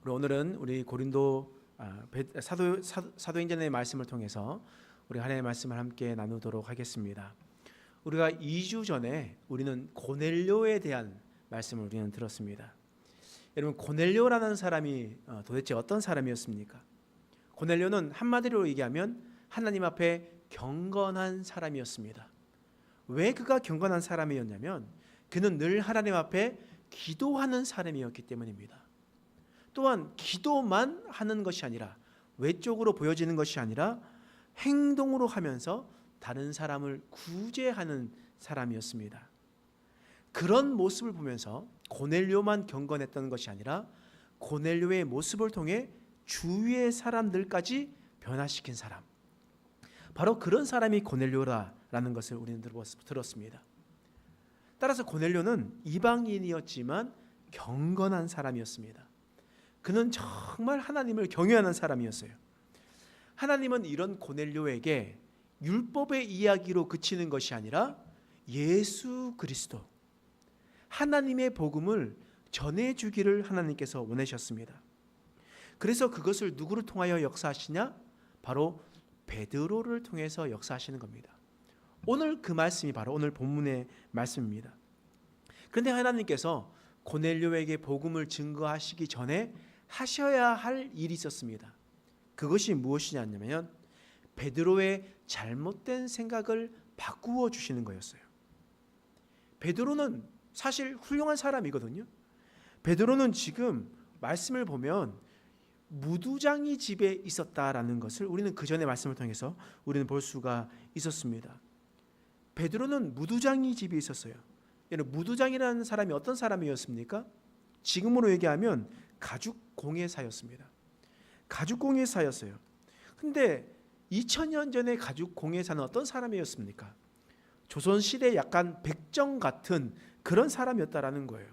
오늘은 우리 고린도 사도행전의 말씀을 통해서 우리 하나님의 말씀을 함께 나누도록 하겠습니다. 우리가 2주 전에 우리는 고넬료에 대한 말씀을 우리는 들었습니다. 여러분, 고넬료라는 사람이 도대체 어떤 사람이었습니까? 고넬료는 한마디로 얘기하면 하나님 앞에 경건한 사람이었습니다. 왜 그가 경건한 사람이었냐면 그는 늘 하나님 앞에 기도하는 사람이었기 때문입니다. 또한 기도만 하는 것이 아니라, 외적으로 보여지는 것이 아니라 행동으로 하면서 다른 사람을 구제하는 사람이었습니다. 그런 모습을 보면서 고넬료만 경건했던 것이 아니라 고넬료의 모습을 통해 주위의 사람들까지 변화시킨 사람, 바로 그런 사람이 고넬료라는 것을 우리는 들었습니다. 따라서 고넬료는 이방인이었지만 경건한 사람이었습니다. 그는 정말 하나님을 경외하는 사람이었어요. 하나님은 이런 고넬료에게 율법의 이야기로 그치는 것이 아니라 예수 그리스도, 하나님의 복음을 전해주기를 하나님께서 원하셨습니다. 그래서 그것을 누구를 통하여 역사하시냐? 바로 베드로를 통해서 역사하시는 겁니다. 오늘 그 말씀이 바로 오늘 본문의 말씀입니다. 그런데 하나님께서 고넬료에게 복음을 증거하시기 전에 하셔야 할 일이 있었습니다. 그것이 무엇이냐면 베드로의 잘못된 생각을 바꾸어 주시는 거였어요. 베드로는 사실 훌륭한 사람이거든요. 베드로는 지금 말씀을 보면 무두장이 집에 있었다라는 것을 우리는 그 전의 말씀을 통해서 우리는 볼 수가 있었습니다. 베드로는 무두장이 집에 있었어요. 무두장이라는 사람이 어떤 사람이었습니까? 지금으로 얘기하면 가죽공예사였습니다. 가죽공예사였어요. 근데 2000년 전에 가죽공예사는 어떤 사람이었습니까? 조선시대 약간 백정 같은 그런 사람이었다라는 거예요.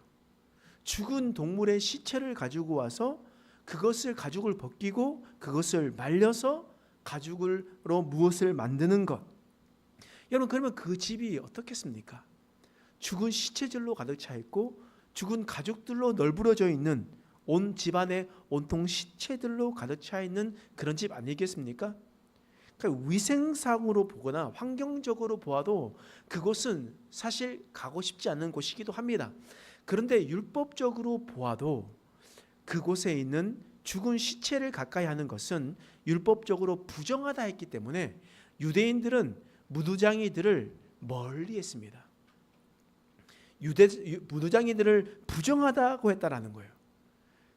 죽은 동물의 시체를 가지고 와서 그것을 가죽을 벗기고 그것을 말려서 가죽으로 무엇을 만드는 것. 여러분, 그러면 그 집이 어떻겠습니까? 죽은 시체들로 가득 차 있고 죽은 가죽들로 널브러져 있는, 온 집안에 온통 시체들로 가득 차 있는 그런 집 아니겠습니까? 그러니까 위생상으로 보거나 환경적으로 보아도 그곳은 사실 가고 싶지 않은 곳이기도 합니다. 그런데 율법적으로 보아도 그곳에 있는 죽은 시체를 가까이 하는 것은 율법적으로 부정하다 했기 때문에 유대인들은 무두장이들을 멀리 했습니다. 무두장이들을 부정하다고 했다라는 거예요.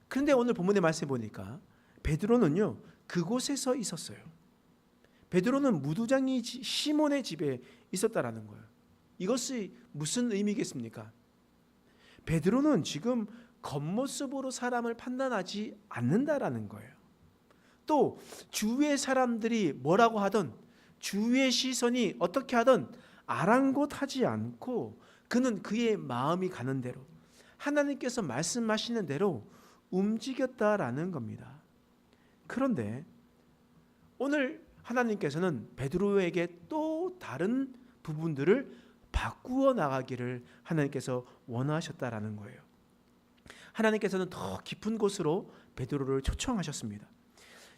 그런데 오늘 본문의 말씀에 보니까 베드로는요, 그곳에서 있었어요. 베드로는 무두장이 시몬의 집에 있었다라는 거예요. 이것이 무슨 의미겠습니까? 베드로는 지금 겉모습으로 사람을 판단하지 않는다라는 거예요. 또 주위의 사람들이 뭐라고 하든, 주위의 시선이 어떻게 하든 아랑곳하지 않고 그는 그의 마음이 가는 대로, 하나님께서 말씀하시는 대로 움직였다라는 겁니다. 그런데 오늘 하나님께서는 베드로에게 또 다른 부분들을 바꾸어 나가기를 하나님께서 원하셨다라는 거예요. 하나님께서는 더 깊은 곳으로 베드로를 초청하셨습니다.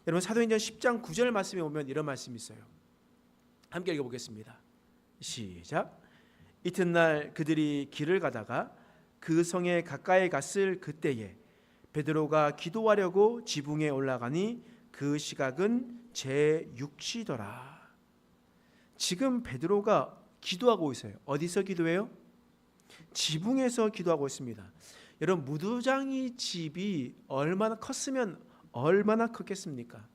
여러분, 사도행전 10장 9절 말씀에 보면 이런 말씀이 있어요. 함께 읽어보겠습니다. 시작. 이튿날 그들이 길을 가다가 그 성에 가까이 갔을 그때에 베드로가 기도하려고 지붕에 올라가니 그 시각은 제6시더라. 지금 베드로가 기도하고 있어요. 어디서 기도해요? 지붕에서 기도하고 있습니다. 여러분, 무두장이 집이 얼마나 컸으면 얼마나 컸겠습니까?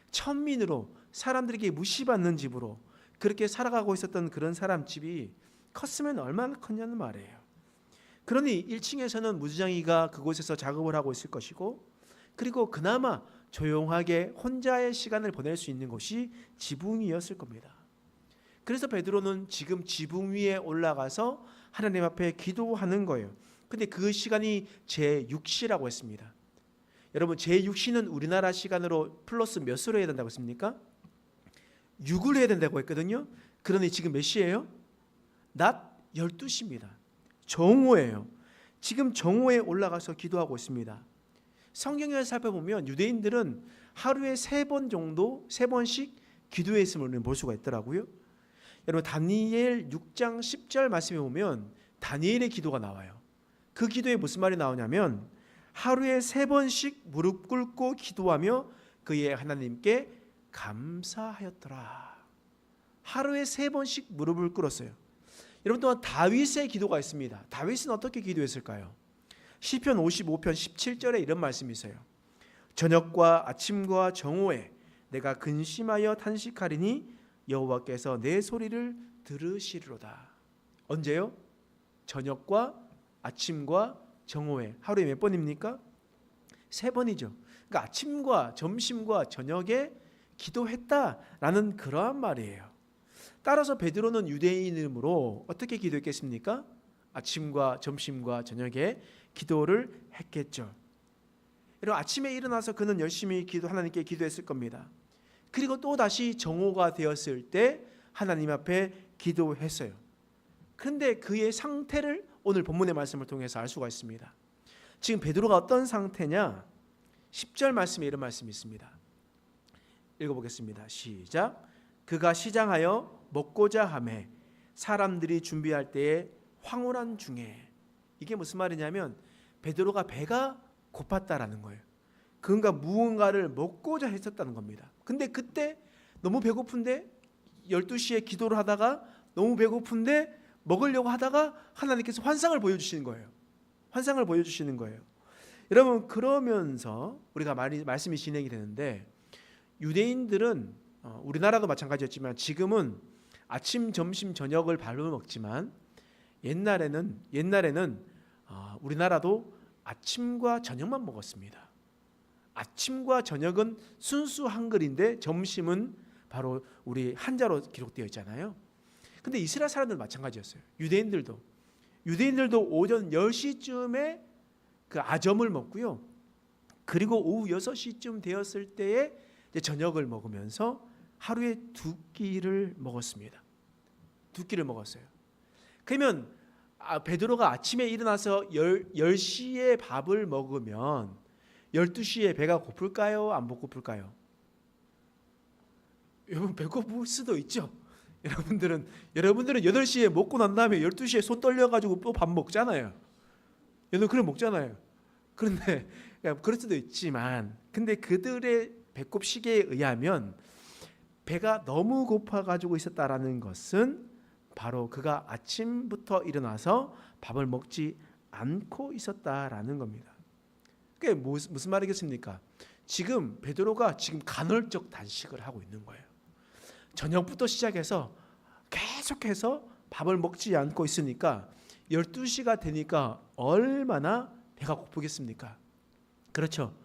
천민으로 사람들에게 무시받는 집으로 그렇게 살아가고 있었던 그런 사람 집이 컸으면 얼마나 컸냐는 말이에요. 그러니 1층에서는 무두장이가 그곳에서 작업을 하고 있을 것이고, 그리고 그나마 조용하게 혼자의 시간을 보낼 수 있는 곳이 지붕이었을 겁니다. 그래서 베드로는 지금 지붕 위에 올라가서 하나님 앞에 기도하는 거예요. 근데 그 시간이 제6시라고 했습니다. 여러분, 제6시는 우리나라 시간으로 플러스 몇 시로 해야 된다고 했습니까? 6을 해야 된다고 했거든요. 그러니 지금 몇 시예요? 낮 12시입니다. 정오예요. 지금 정오에 올라가서 기도하고 있습니다. 성경을 살펴보면 유대인들은 하루에 3번 정도, 3번씩 기도했음을 우리는 볼 수가 있더라고요. 여러분 다니엘 6장 10절 말씀에 보면 다니엘의 기도가 나와요. 그 기도에 무슨 말이 나오냐면 하루에 3번씩 무릎 꿇고 기도하며 그의 하나님께 감사하였더라. 하루에 3번씩 무릎을 꿇었어요. 여러분 또한 다윗의 기도가 있습니다. 다윗은 어떻게 기도했을까요? 시편 55편 17절에 이런 말씀이 있어요. 저녁과 아침과 정오에 내가 근심하여 탄식하리니 여호와께서 내 소리를 들으시리로다. 언제요? 저녁과 아침과 정오에. 하루에 몇 번입니까? 3번이죠. 그러니까 아침과 점심과 저녁에 기도했다라는 그러한 말이에요. 따라서 베드로는 유대인이므로 어떻게 기도했겠습니까? 아침과 점심과 저녁에 기도를 했겠죠. 여러분 아침에 일어나서 그는 열심히 하나님께 기도했을 겁니다. 그리고 또 다시 정오가 되었을 때 하나님 앞에 기도했어요. 그런데 그의 상태를 오늘 본문의 말씀을 통해서 알 수가 있습니다. 지금 베드로가 어떤 상태냐? 10절 말씀에 이런 말씀이 있습니다. 읽어보겠습니다. 시작. 그가 시장하여 먹고자 하매 사람들이 준비할 때에 황홀한 중에. 이게 무슨 말이냐면 베드로가 배가 고팠다라는 거예요. 그가 무언가를 먹고자 했었다는 겁니다. 근데 그때 너무 배고픈데 12시에 기도를 하다가 너무 배고픈데 먹으려고 하다가 하나님께서 환상을 보여주시는 거예요. 환상을 보여주시는 거예요. 여러분 그러면서 우리가 말씀이 진행이 되는데 유대인들은 우리나라도 마찬가지였지만 지금은 아침, 점심, 저녁을 밥을 먹지만 옛날에는 우리나라도 아침과 저녁만 먹었습니다. 아침과 저녁은 순수 한글인데 점심은 바로 우리 한자로 기록되어 있잖아요. 근데 이스라엘 사람들은 마찬가지였어요. 유대인들도 오전 10시쯤에 그 아점을 먹고요. 그리고 오후 6시쯤 되었을 때에 이제 저녁을 먹으면서 하루에 2끼를 먹었습니다. 2끼를 먹었어요. 그러면 베드로가 아침에 일어나서 10시에 밥을 먹으면 12시에 배가 고플까요? 안 고플까요? 여러분 배고플 수도 있죠. 여러분들은 8시에 먹고 난 다음에 12시에 손 떨려가지고 또 밥 먹잖아요. 여러분 그래 먹잖아요. 그런데 그럴 수도 있지만 근데 그들의 배꼽 시계에 의하면 배가 너무 고파가지고 있었다라는 것은 바로 그가 아침부터 일어나서 밥을 먹지 않고 있었다라는 겁니다. 그게 무슨 말이겠습니까? 지금 베드로가 지금 간헐적 단식을 하고 있는 거예요. 저녁부터 시작해서 계속해서 밥을 먹지 않고 있으니까 12시가 되니까 얼마나 배가 고프겠습니까? 그렇죠.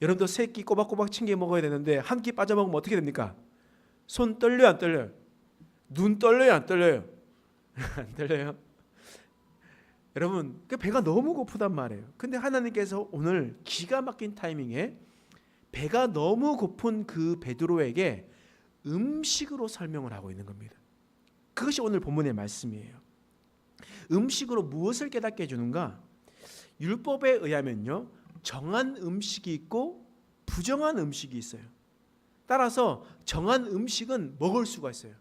여러분도 3끼 꼬박꼬박 챙겨 먹어야 되는데 한 끼 빠져먹으면 어떻게 됩니까? 손 떨려요 안 떨려요? 눈 떨려요 안 떨려요? 안 떨려요? 여러분 그 배가 너무 고프단 말이에요. 근데 하나님께서 오늘 기가 막힌 타이밍에 배가 너무 고픈 그 베드로에게 음식으로 설명을 하고 있는 겁니다. 그것이 오늘 본문의 말씀이에요. 음식으로 무엇을 깨닫게 해주는가? 율법에 의하면요 정한 음식이 있고 부정한 음식이 있어요. 따라서 정한 음식은 먹을 수가 있어요.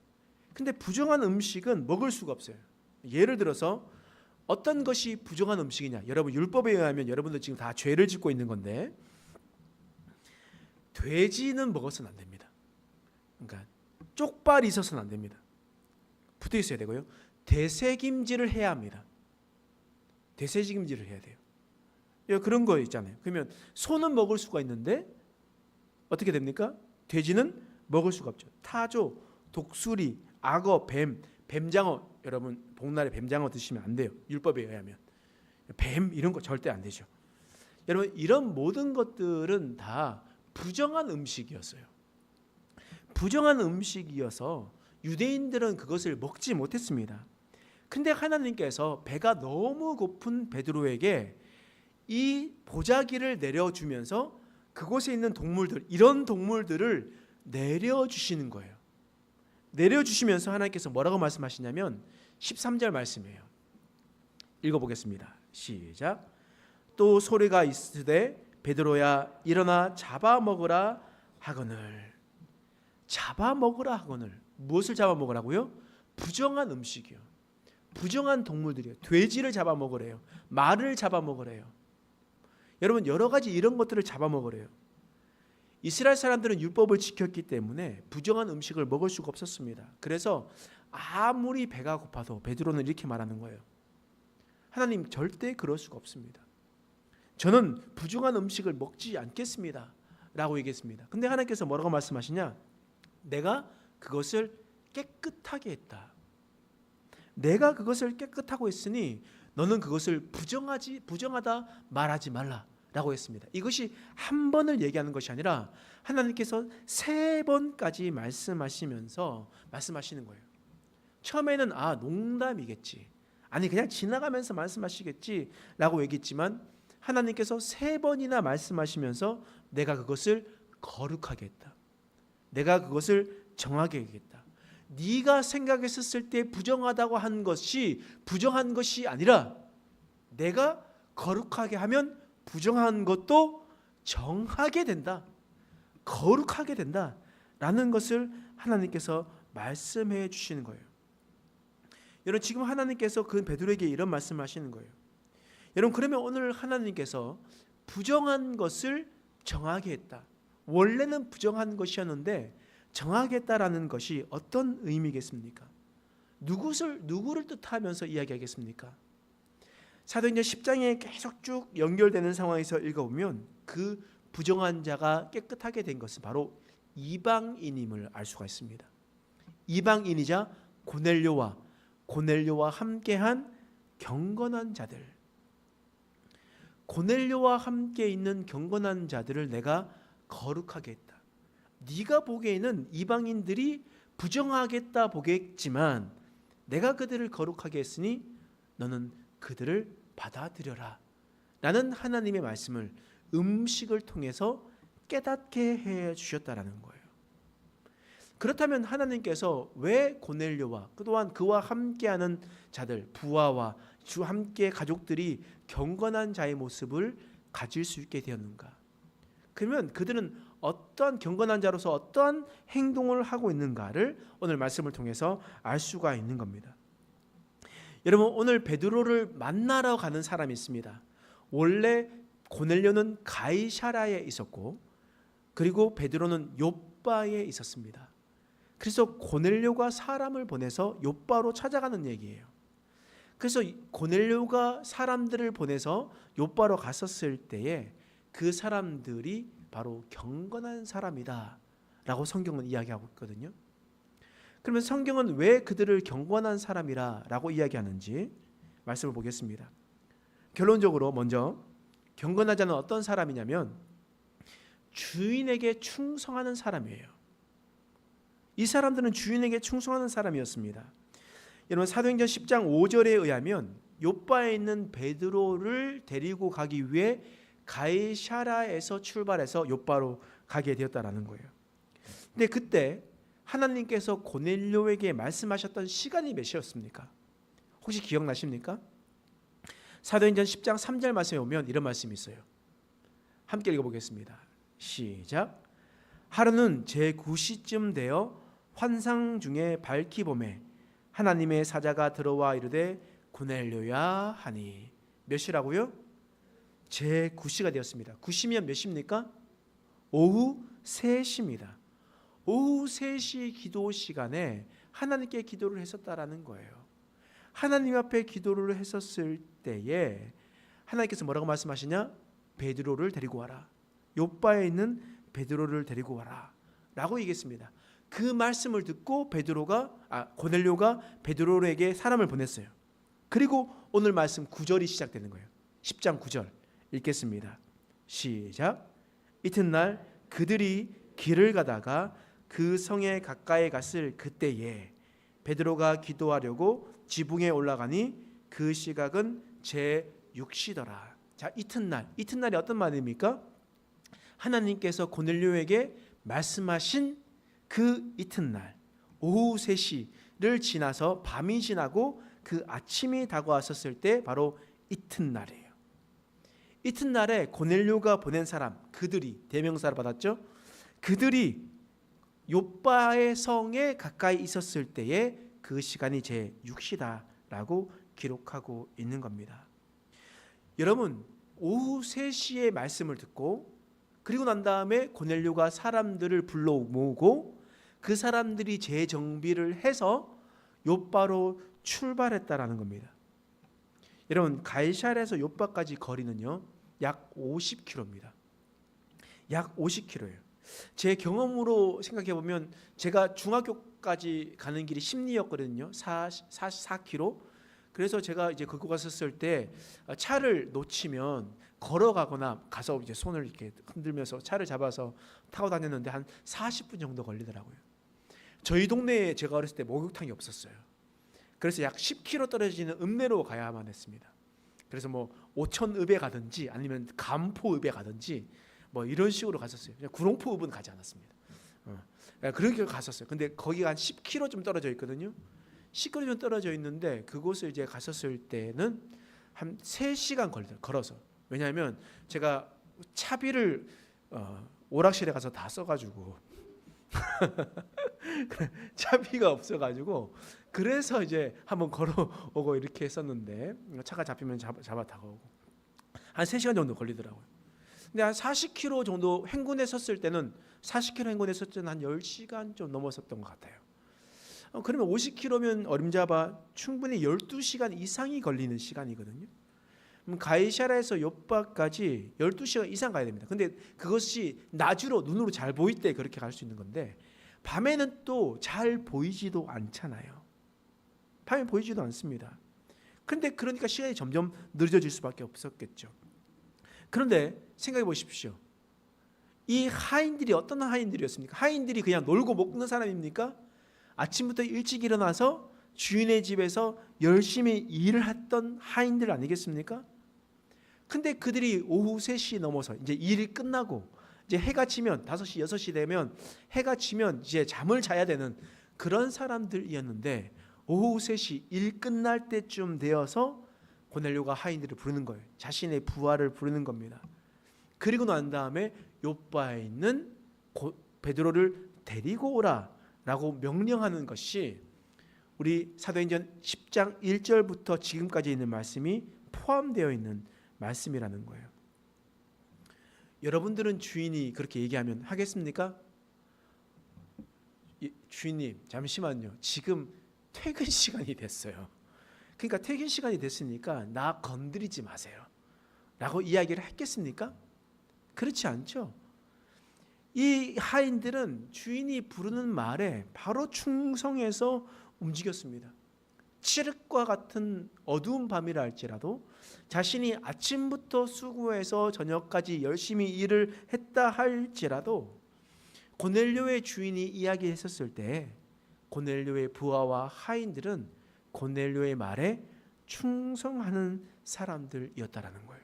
근데 부정한 음식은 먹을 수가 없어요. 예를 들어서 어떤 것이 부정한 음식이냐? 여러분 율법에 의하면 여러분들 지금 다 죄를 짓고 있는 건데 돼지는 먹어서는 안 됩니다. 그러니까 쪽발이 있어서는 안 됩니다. 붙어 있어야 되고요. 대세김질을 해야 합니다. 대세김질을 해야 돼요. 그런 거 있잖아요. 그러면 소는 먹을 수가 있는데 어떻게 됩니까? 돼지는 먹을 수가 없죠. 타조, 독수리, 악어, 뱀장어. 여러분 복날에 뱀장어 드시면 안 돼요. 율법에 의하면. 뱀 이런 거 절대 안 되죠. 여러분 이런 모든 것들은 다 부정한 음식이었어요. 부정한 음식이어서 유대인들은 그것을 먹지 못했습니다. 근데 하나님께서 배가 너무 고픈 베드로에게 이 보자기를 내려주면서 그곳에 있는 동물들, 이런 동물들을 내려주시는 거예요. 내려주시면서 하나님께서 뭐라고 말씀하시냐면 13절 말씀이에요. 읽어보겠습니다. 시작. 또 소리가 있으되 베드로야 일어나 잡아먹으라 하거늘. 잡아먹으라 하거늘. 무엇을 잡아먹으라고요? 부정한 음식이요. 부정한 동물들이요. 돼지를 잡아먹으래요. 말을 잡아먹으래요. 여러분 여러 가지 이런 것들을 잡아먹으래요. 이스라엘 사람들은 율법을 지켰기 때문에 부정한 음식을 먹을 수가 없었습니다. 그래서 아무리 배가 고파도 베드로는 이렇게 말하는 거예요. 하나님 절대 그럴 수가 없습니다. 저는 부정한 음식을 먹지 않겠습니다 라고 얘기했습니다. 근데 하나님께서 뭐라고 말씀하시냐? 내가 그것을 깨끗하게 했다. 내가 그것을 깨끗하고 했으니 너는 그것을 부정하다 말하지 말라 라고 했습니다. 이것이 한 번을 얘기하는 것이 아니라 하나님께서 3번까지 말씀하시면서 말씀하시는 거예요. 처음에는 농담이겠지, 아니 그냥 지나가면서 말씀하시겠지 라고 얘기했지만 하나님께서 3번이나 말씀하시면서 내가 그것을 거룩하게 했다. 내가 그것을 정하게 하겠다. 네가 생각했었을 때 부정하다고 한 것이 부정한 것이 아니라 내가 거룩하게 하면 부정한 것도 정하게 된다. 거룩하게 된다 라는 것을 하나님께서 말씀해 주시는 거예요. 여러분 지금 하나님께서 그 베드로에게 이런 말씀을 하시는 거예요. 여러분 그러면 오늘 하나님께서 부정한 것을 정하게 했다. 원래는 부정한 것이었는데 정하게 했다라는 것이 어떤 의미겠습니까? 누구를 뜻하면서 이야기하겠습니까? 사도행전 10장에 계속 쭉 연결되는 상황에서 읽어보면 그 부정한 자가 깨끗하게 된 것은 바로 이방인임을 알 수가 있습니다. 이방인이자 고넬료와 함께한 경건한 자들, 고넬료와 함께 있는 경건한 자들을 내가 거룩하게 했다. 네가 보기에는 이방인들이 부정하겠다 보겠지만 내가 그들을 거룩하게 했으니 너는 그들을 받아들여라 라는 하나님의 말씀을 음식을 통해서 깨닫게 해 주셨다라는 거예요. 그렇다면 하나님께서 왜 고넬료와 또한 그와 함께하는 자들, 부하와 주 함께 가족들이 경건한 자의 모습을 가질 수 있게 되었는가? 그러면 그들은 어떠한 경건한 자로서 어떠한 행동을 하고 있는가를 오늘 말씀을 통해서 알 수가 있는 겁니다. 여러분 오늘 베드로를 만나러 가는 사람이 있습니다. 원래 고넬료는 가이사랴에 있었고 그리고 베드로는 욥바에 있었습니다. 그래서 고넬료가 사람을 보내서 욥바로 찾아가는 얘기예요. 그래서 고넬료가 사람들을 보내서 욥바로 갔었을 때에 그 사람들이 바로 경건한 사람이다 라고 성경은 이야기하고 있거든요. 그러면 성경은 왜 그들을 경건한 사람이라 라고 이야기하는지 말씀을 보겠습니다. 결론적으로 먼저 경건한 자는 어떤 사람이냐면 주인에게 충성하는 사람이에요. 이 사람들은 주인에게 충성하는 사람이었습니다. 여러분 사도행전 10장 5절에 의하면 욥바에 있는 베드로를 데리고 가기 위해 가이사랴에서 출발해서 욥바로 가게 되었다라는 거예요. 근데 그때 하나님께서 고넬료에게 말씀하셨던 시간이 몇 시였습니까? 혹시 기억나십니까? 사도행전 10장 3절 말씀에 오면 이런 말씀이 있어요. 함께 읽어보겠습니다. 시작. 하루는 제9시쯤 되어 환상 중에 밝히 보매 하나님의 사자가 들어와 이르되 고넬료야 하니. 몇 시라고요? 제9시가 되었습니다. 9시면 몇 시입니까? 오후 3시입니다. 오후 3시 기도 시간에 하나님께 기도를 했었다라는 거예요. 하나님 앞에 기도를 했었을 때에 하나님께서 뭐라고 말씀하시냐? 베드로를 데리고 와라. 욥바에 있는 베드로를 데리고 와라 라고 얘기했습니다. 그 말씀을 듣고 고넬료가 베드로에게 사람을 보냈어요. 그리고 오늘 말씀 9절이 시작되는 거예요. 10장 9절 읽겠습니다. 시작. 이튿날 그들이 길을 가다가 그 성에 가까이 갔을 그때에 베드로가 기도하려고 지붕에 올라가니 그 시각은 제6시더라. 자, 이튿날이 어떤 말입니까? 하나님께서 고넬료에게 말씀하신 그 이튿날 오후 3시를 지나서 밤이 지나고 그 아침이 다가왔었을 때 바로 이튿날이에요. 이튿날에 고넬료가 보낸 사람, 그들이 대명사를 받았죠. 그들이 욥바의 성에 가까이 있었을 때에 그 시간이 제 6시다라고 기록하고 있는 겁니다. 여러분, 오후 3시에 말씀을 듣고 그리고 난 다음에 고넬료가 사람들을 불러 모으고 그 사람들이 재정비를 해서 욥바로 출발했다라는 겁니다. 여러분, 가이사랴에서 욥바까지 거리는요 약 50km입니다. 약 50km예요. 제 경험으로 생각해 보면 제가 중학교까지 가는 길이 10리였거든요. 44km. 그래서 제가 이제 그곳 갔었을 때 차를 놓치면 걸어가거나 가서 이제 손을 이렇게 흔들면서 차를 잡아서 타고 다녔는데 한 40분 정도 걸리더라고요. 저희 동네에 제가 어렸을 때 목욕탕이 없었어요. 그래서 약 10km 떨어지는 읍내로 가야만 했습니다. 그래서 뭐 오천읍에 가든지 아니면 간포읍에 가든지 뭐 이런 식으로 갔었어요. 그냥 구롱포읍은 가지 않았습니다. 그렇게 갔었어요. 근데 거기가 한 10km 좀 떨어져 있거든요. 10km 좀 떨어져 있는데 그곳을 이제 갔었을 때는 한 3시간 걸리더라고요. 걸어서. 왜냐하면 제가 차비를 오락실에 가서 다 써가지고 차비가 없어가지고 그래서 이제 한번 걸어오고 이렇게 했었는데 차가 잡히면 잡아 타고 오고 한 3시간 정도 걸리더라고요. 근데 한 40km 정도 행군에 섰을 때는 40km 행군에 섰을 때는 한 10시간 좀 넘었었던 것 같아요. 그러면 50km면 어림잡아 충분히 12시간 이상이 걸리는 시간이거든요. 그럼 가이사랴에서 욥바까지 12시간 이상 가야 됩니다. 근데 그것이 낮으로 눈으로 잘 보일 때 그렇게 갈 수 있는 건데 밤에는 또 잘 보이지도 않잖아요. 밤에 보이지도 않습니다. 근데 그러니까 시간이 점점 늦어질 수밖에 없었겠죠. 그런데 생각해 보십시오. 이 하인들이 어떤 하인들이었습니까? 하인들이 그냥 놀고 먹는 사람입니까? 아침부터 일찍 일어나서 주인의 집에서 열심히 일을 했던 하인들 아니겠습니까? 근데 그들이 오후 3시 넘어서 이제 일이 끝나고 이제 해가 지면 5시, 6시 되면 해가 지면 이제 잠을 자야 되는 그런 사람들이었는데 오후 3시 일 끝날 때쯤 되어서 고넬료가 하인들을 부르는 거예요. 자신의 부하를 부르는 겁니다. 그리고 난 다음에 욥바에 있는 베드로를 데리고 오라라고 명령하는 것이 우리 사도행전 10장 1절부터 지금까지 있는 말씀이 포함되어 있는 말씀이라는 거예요. 여러분들은 주인이 그렇게 얘기하면 하겠습니까? 주인님 잠시만요. 지금 퇴근 시간이 됐어요. 그러니까 퇴근 시간이 됐으니까 나 건드리지 마세요 라고 이야기를 했겠습니까? 그렇지 않죠. 이 하인들은 주인이 부르는 말에 바로 충성해서 움직였습니다. 칠흑과 같은 어두운 밤이라 할지라도 자신이 아침부터 수고해서 저녁까지 열심히 일을 했다 할지라도 고넬료의 주인이 이야기했었을 때 고넬료의 부하와 하인들은 고넬료의 말에 충성하는 사람들이었다라는 거예요.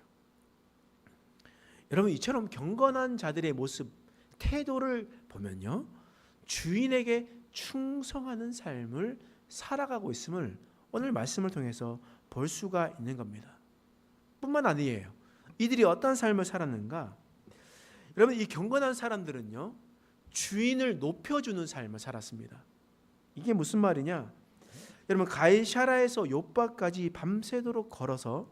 여러분, 이처럼 경건한 자들의 모습, 태도를 보면요, 주인에게 충성하는 삶을 살아가고 있음을 오늘 말씀을 통해서 볼 수가 있는 겁니다. 뿐만 아니에요. 이들이 어떤 삶을 살았는가? 여러분, 이 경건한 사람들은요, 주인을 높여주는 삶을 살았습니다. 이게 무슨 말이냐? 여러분, 가이사랴에서 욥바까지 밤새도록 걸어서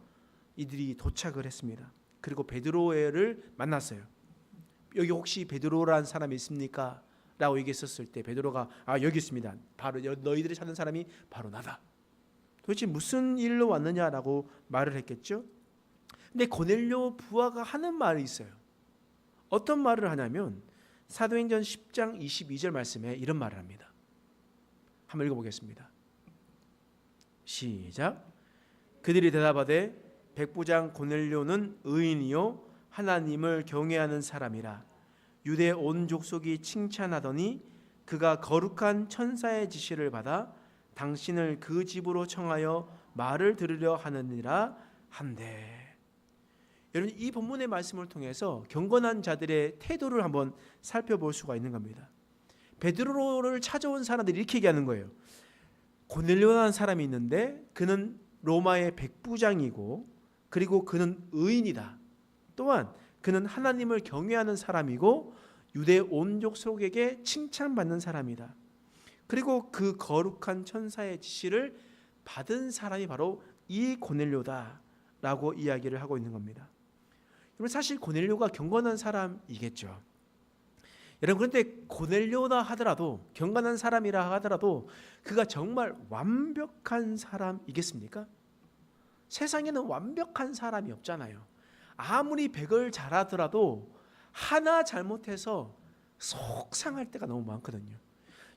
이들이 도착을 했습니다. 그리고 베드로를 만났어요. 여기 혹시 베드로라는 사람이 있습니까? 라고 얘기했었을 때 베드로가 여기 있습니다. 바로 너희들이 찾는 사람이 바로 나다. 도대체 무슨 일로 왔느냐라고 말을 했겠죠. 근데 고넬료 부하가 하는 말이 있어요. 어떤 말을 하냐면 사도행전 10장 22절 말씀에 이런 말을 합니다. 한번 읽어보겠습니다. 시작. 그들이 대답하되 백부장 고넬료는 의인이요 하나님을 경외하는 사람이라. 유대 온 족속이 칭찬하더니 그가 거룩한 천사의 지시를 받아 당신을 그 집으로 청하여 말을 들으려 하느니라 한대. 여러분, 이 본문의 말씀을 통해서 경건한 자들의 태도를 한번 살펴볼 수가 있는 겁니다. 베드로를 찾아온 사람들이 이렇게 얘기하는 거예요. 고넬료라는 사람이 있는데 그는 로마의 백부장이고 그리고 그는 의인이다. 또한 그는 하나님을 경외하는 사람이고 유대 온족 속에게 칭찬받는 사람이다. 그리고 그 거룩한 천사의 지시를 받은 사람이 바로 이 고넬료다라고 이야기를 하고 있는 겁니다. 여러분, 사실 고넬료가 경건한 사람이겠죠. 여러분, 그런데 고넬료다 하더라도, 경건한 사람이라 하더라도 그가 정말 완벽한 사람이겠습니까? 세상에는 완벽한 사람이 없잖아요. 아무리 백을 잘하더라도 하나 잘못해서 속상할 때가 너무 많거든요.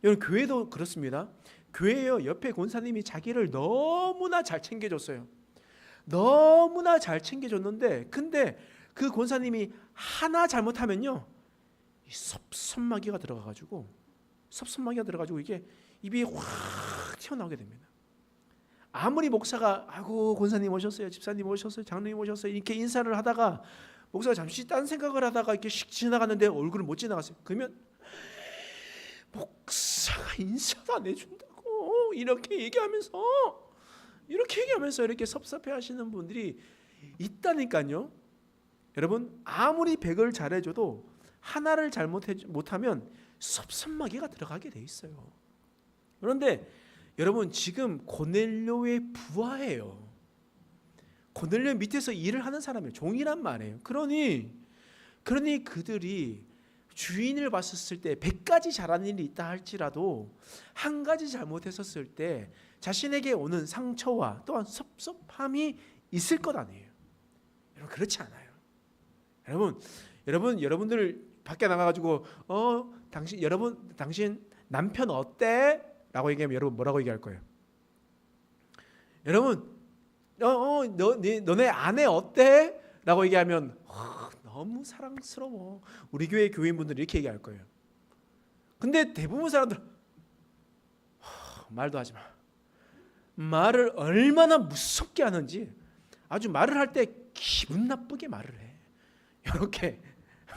여러분, 교회도 그렇습니다. 교회요, 옆에 권사님이 자기를 너무나 잘 챙겨줬어요. 너무나 잘 챙겨줬는데, 근데 그 권사님이 하나 잘못하면요, 이 섭섭마귀가 들어가가지고 이게 입이 확 튀어나오게 됩니다. 아무리 목사가 아이고 권사님 오셨어요, 집사님 오셨어요, 장로님 오셨어요 이렇게 인사를 하다가 목사가 잠시 딴 생각을 하다가 이렇게 씩 지나갔는데 얼굴을 못 지나갔어요. 그러면 목사가 인사도 안 해준다고 이렇게 얘기하면서 이렇게 섭섭해하시는 분들이 있다니까요. 여러분, 아무리 백을 잘해줘도 하나를 못하면 섭섭마귀가 들어가게 돼 있어요. 그런데 여러분, 지금 고넬료의 부하예요. 고넬료 밑에서 일을 하는 사람이에요. 종이란 말이에요. 그러니 그들이 주인을 봤었을 때 100가지 잘한 일이 있다 할지라도 한 가지 잘못했었을 때 자신에게 오는 상처와 또한 섭섭함이 있을 것 아니에요. 여러분, 그렇지 않아요. 여러분들 밖에 나가가지고 당신 남편 어때? 라고 얘기하면 여러분 뭐라고 얘기할 거예요? 여러분, 너네 아내 어때? 라고 얘기하면 너무 사랑스러워. 우리 교회 교인분들이 이렇게 얘기할 거예요. 근데 대부분 사람들 말도 하지 마. 말을 얼마나 무섭게 하는지, 아주 말을 할 때 기분 나쁘게 말을 해. 이렇게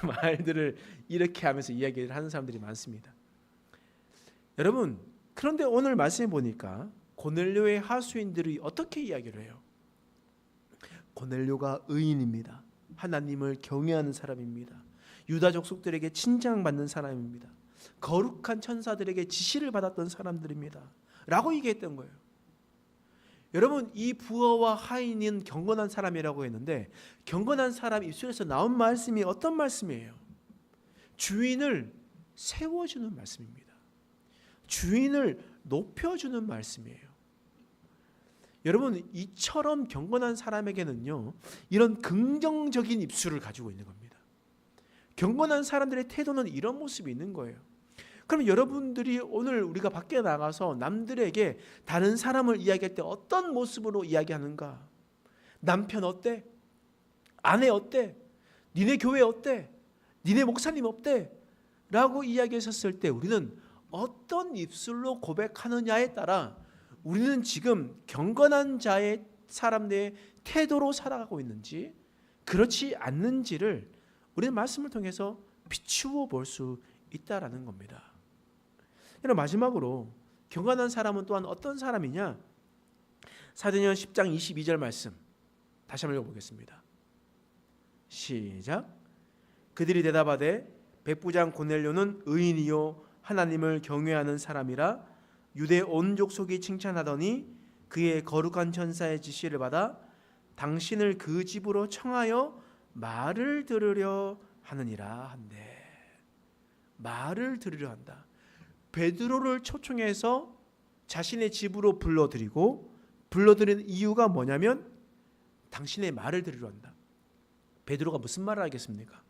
말들을 이렇게 하면서 이야기를 하는 사람들이 많습니다. 여러분, 그런데 오늘 말씀해 보니까 고넬료의 하수인들이 어떻게 이야기를 해요? 고넬료가 의인입니다. 하나님을 경외하는 사람입니다. 유다 족속들에게 칭찬받는 사람입니다. 거룩한 천사들에게 지시를 받았던 사람들입니다. 라고 얘기했던 거예요. 여러분, 이 부하와 하인은 경건한 사람이라고 했는데, 경건한 사람 입술에서 나온 말씀이 어떤 말씀이에요? 주인을 세워주는 말씀입니다. 주인을 높여주는 말씀이에요. 여러분, 이처럼 경건한 사람에게는요, 이런 긍정적인 입술을 가지고 있는 겁니다. 경건한 사람들의 태도는 이런 모습이 있는 거예요. 그럼 여러분들이 오늘 우리가 밖에 나가서 남들에게 다른 사람을 이야기할 때 어떤 모습으로 이야기하는가? 남편 어때? 아내 어때? 니네 교회 어때? 니네 목사님 어때? 라고 이야기했었을 때 우리는 어떤 입술로 고백하느냐에 따라 우리는 지금 경건한 자의 사람들의 태도로 살아가고 있는지 그렇지 않는지를 우리는 말씀을 통해서 비추어 볼 수 있다라는 겁니다. 그럼 마지막으로 경건한 사람은 또한 어떤 사람이냐? 사도행전 10장 22절 말씀 다시 한번 읽어보겠습니다. 시작. 그들이 대답하되 백부장 고넬료는 의인이요 하나님을 경외하는 사람이라 유대 온 족속이 칭찬하더니 그의 거룩한 천사의 지시를 받아 당신을 그 집으로 청하여 말을 들으려 하느니라 한대. 말을 들으려 한다. 베드로를 초청해서 자신의 집으로 불러들인 이유가 뭐냐면 당신의 말을 들으려 한다. 베드로가 무슨 말을 하겠습니까?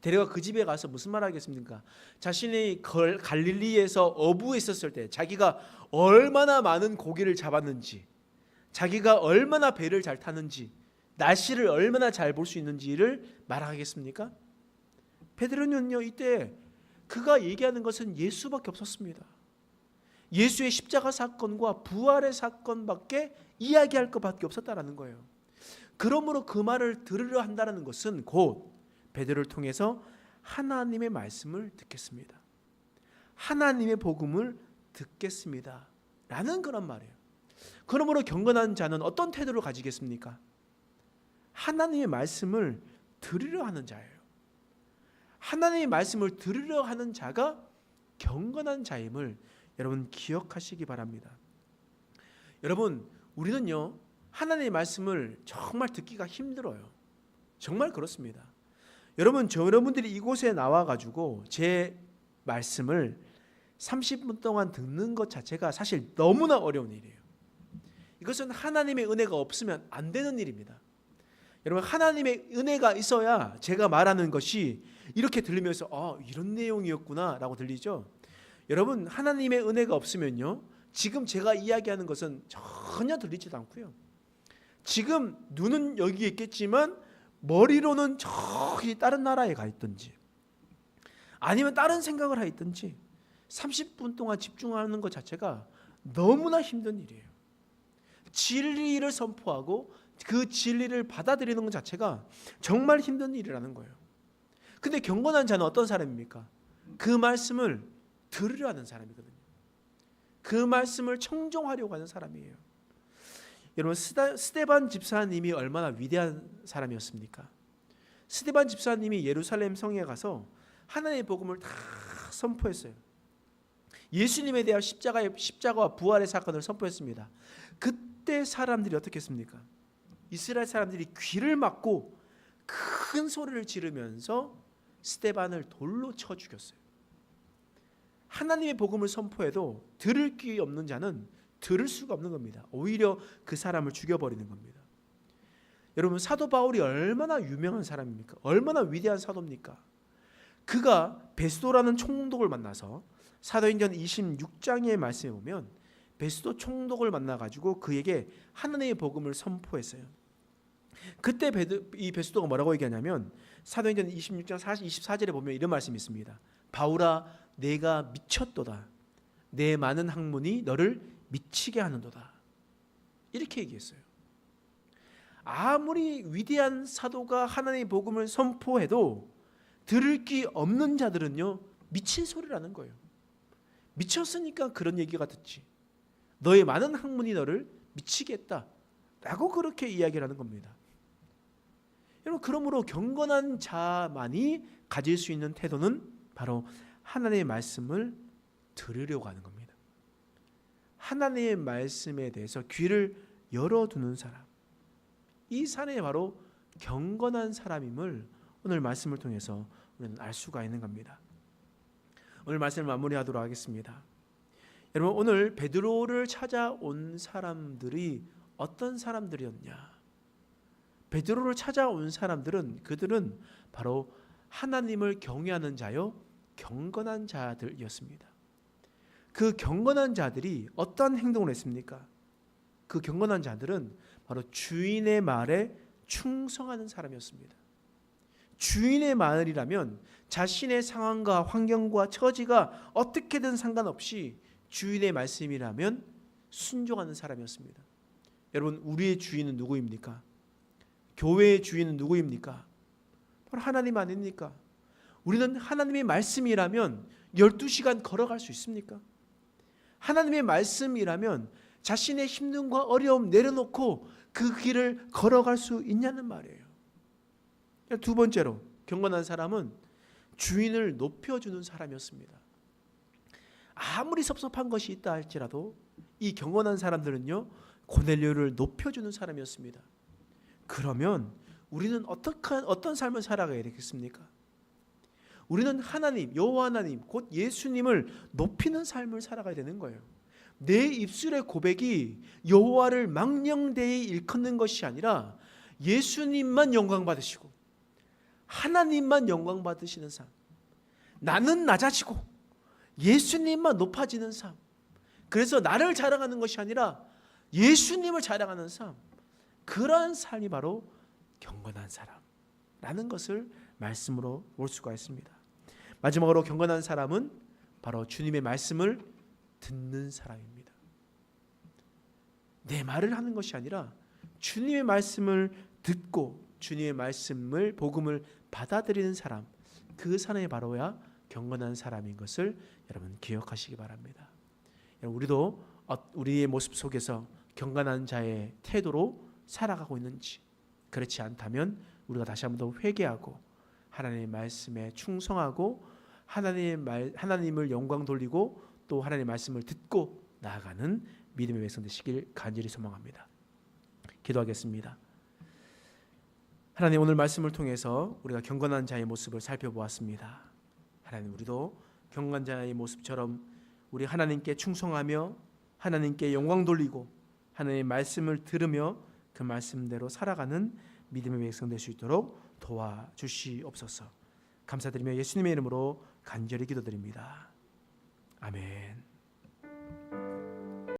데려가 그 집에 가서 무슨 말을 하겠습니까? 자신이 갈릴리에서 어부에 있었을 때 자기가 얼마나 많은 고기를 잡았는지, 자기가 얼마나 배를 잘 타는지, 날씨를 얼마나 잘 볼 수 있는지를 말하겠습니까? 베드로는요, 이때 그가 얘기하는 것은 예수밖에 없었습니다. 예수의 십자가 사건과 부활의 사건밖에 이야기할 것밖에 없었다라는 거예요. 그러므로 그 말을 들으려 한다는 것은 곧 베드로를 통해서 하나님의 말씀을 듣겠습니다. 하나님의 복음을 듣겠습니다. 라는 그런 말이에요. 그러므로 경건한 자는 어떤 태도를 가지겠습니까? 하나님의 말씀을 들으려 하는 자예요. 하나님의 말씀을 들으려 하는 자가 경건한 자임을 여러분 기억하시기 바랍니다. 여러분, 우리는요 하나님의 말씀을 정말 듣기가 힘들어요. 정말 그렇습니다. 여러분, 여러분들이 이곳에 나와가지고 제 말씀을 30분 동안 듣는 것 자체가 사실 너무나 어려운 일이에요. 이것은 하나님의 은혜가 없으면 안 되는 일입니다. 여러분, 하나님의 은혜가 있어야 제가 말하는 것이 이렇게 들리면서 이런 내용이었구나 라고 들리죠. 여러분, 하나님의 은혜가 없으면요 지금 제가 이야기하는 것은 전혀 들리지도 않고요. 지금 눈은 여기 있겠지만 머리로는 저기 다른 나라에 가 있든지 아니면 다른 생각을 하 있든지 30분 동안 집중하는 것 자체가 너무나 힘든 일이에요. 진리를 선포하고 그 진리를 받아들이는 것 자체가 정말 힘든 일이라는 거예요. 근데 경건한 자는 어떤 사람입니까? 그 말씀을 들으려 하는 사람이거든요. 그 말씀을 청종하려고 하는 사람이에요. 여러분, 스데반 집사님이 얼마나 위대한 사람이었습니까? 스데반 집사님이 예루살렘 성에 가서 하나님의 복음을 다 선포했어요. 예수님에 대한 십자가와 부활의 사건을 선포했습니다. 그때 사람들이 어떻게 했습니까? 이스라엘 사람들이 귀를 막고 큰 소리를 지르면서 스데반을 돌로 쳐 죽였어요. 하나님의 복음을 선포해도 들을 귀 없는 자는 들을 수가 없는 겁니다. 오히려 그 사람을 죽여버리는 겁니다. 여러분, 사도 바울이 얼마나 유명한 사람입니까? 얼마나 위대한 사도입니까? 그가 베스도라는 총독을 만나서 사도행전 26장의 말씀에 보면 베스도 총독을 만나가지고 그에게 하나님의 복음을 선포했어요. 그때 이 베스도가 뭐라고 얘기하냐면 사도행전 26장 24절에 보면 이런 말씀이 있습니다. 바울아, 내가 미쳤도다. 내 많은 학문이 너를 미치게 하는도다. 이렇게 얘기했어요. 아무리 위대한 사도가 하나님의 복음을 선포해도 들을 귀 없는 자들은요 미친 소리라는 거예요. 미쳤으니까 그런 얘기가 듣지. 너의 많은 학문이 너를 미치게 했다 라고 그렇게 이야기를 하는 겁니다. 여러분, 그러므로 경건한 자만이 가질 수 있는 태도는 바로 하나님의 말씀을 들으려고 하는 겁니다. 하나님의 말씀에 대해서 귀를 열어두는 사람, 이 사람이 바로 경건한 사람임을 오늘 말씀을 통해서 우리는 알 수가 있는 겁니다. 오늘 말씀을 마무리하도록 하겠습니다. 여러분, 오늘 베드로를 찾아온 사람들이 어떤 사람들이었냐? 베드로를 찾아온 사람들은 그들은 바로 하나님을 경외하는 자요 경건한 자들이었습니다. 그 경건한 자들이 어떤 행동을 했습니까? 그 경건한 자들은 바로 주인의 말에 충성하는 사람이었습니다. 주인의 말이라면 자신의 상황과 환경과 처지가 어떻게든 상관없이 주인의 말씀이라면 순종하는 사람이었습니다. 여러분, 우리의 주인은 누구입니까? 교회의 주인은 누구입니까? 바로 하나님 아닙니까? 우리는 하나님의 말씀이라면 12시간 걸어갈 수 있습니까? 하나님의 말씀이라면 자신의 힘듦과 어려움 내려놓고 그 길을 걸어갈 수 있냐는 말이에요. 두 번째로, 경건한 사람은 주인을 높여주는 사람이었습니다. 아무리 섭섭한 것이 있다 할지라도 이 경건한 사람들은요 고넬료를 높여주는 사람이었습니다. 그러면 우리는 어떤 삶을 살아가야 되겠습니까? 우리는 하나님, 여호와 하나님, 곧 예수님을 높이는 삶을 살아가야 되는 거예요. 내 입술의 고백이 여호와를 망령되이 일컫는 것이 아니라 예수님만 영광 받으시고 하나님만 영광 받으시는 삶, 나는 낮아지고 예수님만 높아지는 삶, 그래서 나를 자랑하는 것이 아니라 예수님을 자랑하는 삶, 그러한 삶이 바로 경건한 사람라는 것을 말씀으로 볼 수가 있습니다. 마지막으로, 경건한 사람은 바로 주님의 말씀을 듣는 사람입니다. 내 말을 하는 것이 아니라 주님의 말씀을 듣고 주님의 말씀을, 복음을 받아들이는 사람, 그 사람이 바로야 경건한 사람인 것을 여러분 기억하시기 바랍니다. 우리도 우리의 모습 속에서 경건한 자의 태도로 살아가고 있는지, 그렇지 않다면 우리가 다시 한번 더 회개하고 하나님의 말씀에 충성하고 하나님을 영광 돌리고 또 하나님의 말씀을 듣고 나아가는 믿음의 백성 되시길 간절히 소망합니다. 기도하겠습니다. 하나님, 오늘 말씀을 통해서 우리가 경건한 자의 모습을 살펴보았습니다. 하나님, 우리도 경건한 자의 모습처럼 우리 하나님께 충성하며 하나님께 영광 돌리고 하나님의 말씀을 들으며 그 말씀대로 살아가는 믿음의 백성 될 수 있도록 도와주시옵소서. 감사드리며 예수님의 이름으로 간절히 기도드립니다. 아멘.